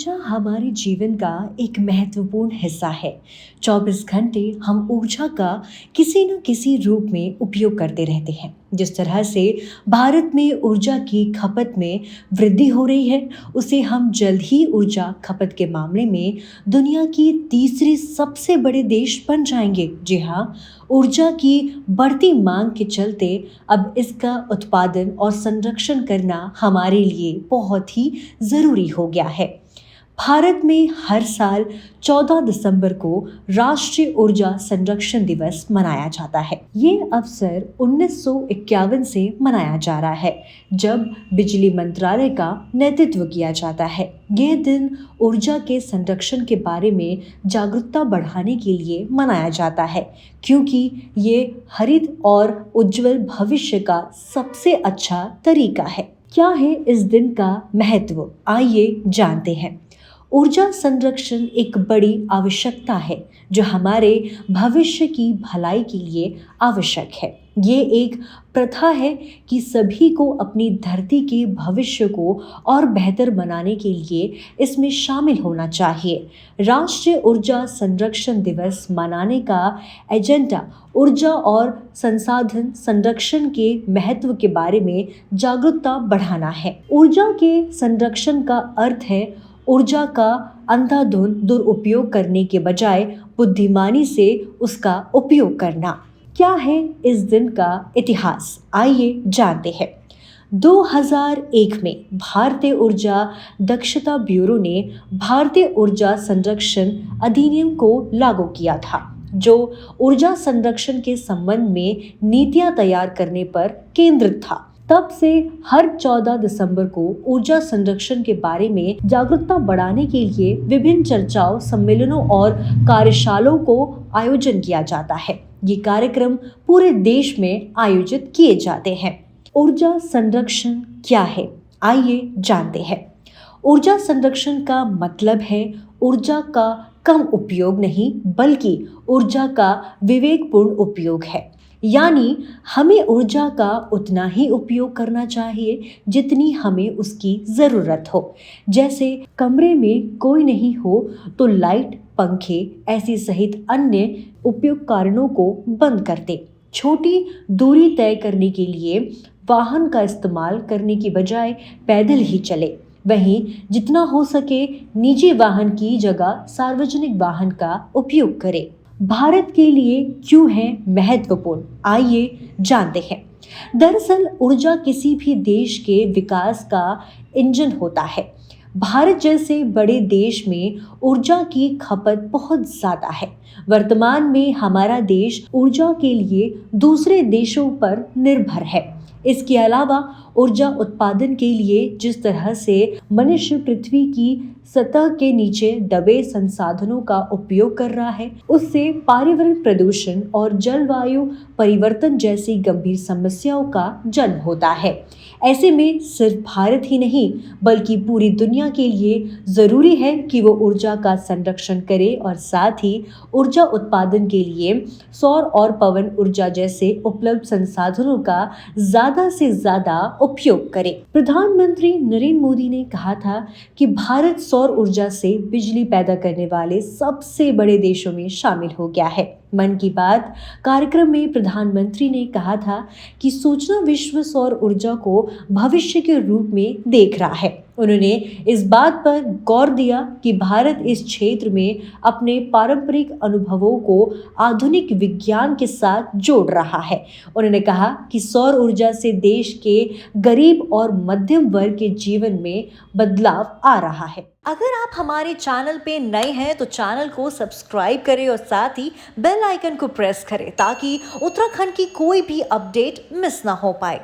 ऊर्जा हमारे जीवन का एक महत्वपूर्ण हिस्सा है। 24 घंटे हम ऊर्जा का किसी न किसी रूप में उपयोग करते रहते हैं। जिस तरह से भारत में ऊर्जा की खपत में वृद्धि हो रही है, उसे हम जल्द ही ऊर्जा खपत के मामले में दुनिया की तीसरी सबसे बड़े देश बन जाएंगे। जी हाँ, ऊर्जा की बढ़ती मांग के चलते अब इसका उत्पादन और संरक्षण करना हमारे लिए बहुत ही ज़रूरी हो गया है। भारत में हर साल 14 दिसंबर को राष्ट्रीय ऊर्जा संरक्षण दिवस मनाया जाता है। ये अवसर 1951 से मनाया जा रहा है, जब बिजली मंत्रालय का नेतृत्व किया जाता है। यह दिन ऊर्जा के संरक्षण के बारे में जागरूकता बढ़ाने के लिए मनाया जाता है, क्योंकि ये हरित और उज्जवल भविष्य का सबसे अच्छा तरीका है। क्या है इस दिन का महत्व? आइए जानते हैं। ऊर्जा संरक्षण एक बड़ी आवश्यकता है जो हमारे भविष्य की भलाई के लिए आवश्यक है। ये एक प्रथा है कि सभी को अपनी धरती के भविष्य को और बेहतर बनाने के लिए इसमें शामिल होना चाहिए। राष्ट्रीय ऊर्जा संरक्षण दिवस मनाने का एजेंडा ऊर्जा और संसाधन संरक्षण के महत्व के बारे में जागरूकता बढ़ाना है। ऊर्जा के संरक्षण का अर्थ है ऊर्जा का अंधाधुंध दुरुपयोग करने के बजाय बुद्धिमानी से उसका उपयोग करना। क्या है इस दिन का इतिहास? आइए जानते हैं। 2001 में भारतीय ऊर्जा दक्षता ब्यूरो ने भारतीय ऊर्जा संरक्षण अधिनियम को लागू किया था, जो ऊर्जा संरक्षण के संबंध में नीतियां तैयार करने पर केंद्रित था। तब से हर 14 दिसंबर को ऊर्जा संरक्षण के बारे में जागरूकता बढ़ाने के लिए विभिन्न चर्चाओं, सम्मेलनों और कार्यशालाओं को आयोजन किया जाता है। ये कार्यक्रम पूरे देश में आयोजित किए जाते हैं। ऊर्जा संरक्षण क्या है? आइए जानते हैं। ऊर्जा संरक्षण का मतलब है ऊर्जा का कम उपयोग नहीं, बल्कि ऊर्जा का विवेकपूर्ण उपयोग है। यानी हमें ऊर्जा का उतना ही उपयोग करना चाहिए जितनी हमें उसकी ज़रूरत हो। जैसे कमरे में कोई नहीं हो तो लाइट, पंखे ऐसी सहित अन्य उपकरणों को बंद कर दे। छोटी दूरी तय करने के लिए वाहन का इस्तेमाल करने की बजाय पैदल ही चले। वहीं जितना हो सके निजी वाहन की जगह सार्वजनिक वाहन का उपयोग करें। भारत के लिए क्यों है महत्वपूर्ण? आइए जानते हैं। दरअसल ऊर्जा किसी भी देश के विकास का इंजन होता है। भारत जैसे बड़े देश में ऊर्जा की खपत बहुत ज़्यादा है। वर्तमान में हमारा देश ऊर्जा के लिए दूसरे देशों पर निर्भर है। इसके अलावा ऊर्जा उत्पादन के लिए जिस तरह से मनुष्य पृथ्वी की सतह के नीचे दबे संसाधनों का उपयोग कर रहा है, उससे पर्यावरण प्रदूषण और जलवायु परिवर्तन जैसी गंभीर समस्याओं का जन्म होता है। ऐसे में सिर्फ भारत ही नहीं, बल्कि पूरी दुनिया के लिए ज़रूरी है कि वो ऊर्जा का संरक्षण करे और साथ ही ऊर्जा उत्पादन के लिए सौर और पवन ऊर्जा जैसे उपलब्ध संसाधनों का ज़्यादा से ज़्यादा उपयोग करे। प्रधानमंत्री नरेंद्र मोदी ने कहा था कि भारत सौर ऊर्जा से बिजली पैदा करने वाले सबसे बड़े देशों में शामिल हो गया है। मन की बात कार्यक्रम में प्रधानमंत्री ने कहा था कि सूचना विश्व सौर ऊर्जा को भविष्य के रूप में देख रहा है। उन्होंने इस बात पर गौर दिया कि भारत इस क्षेत्र में अपने पारंपरिक अनुभवों को आधुनिक विज्ञान के साथ जोड़ रहा है। उन्होंने कहा कि सौर ऊर्जा से देश के गरीब और मध्यम वर्ग के जीवन में बदलाव आ रहा है। अगर आप हमारे चैनल पे नए हैं तो चैनल को सब्सक्राइब करें और साथ ही बेल आइकन को प्रेस करें ताकि उत्तराखंड की कोई भी अपडेट मिस ना हो पाए।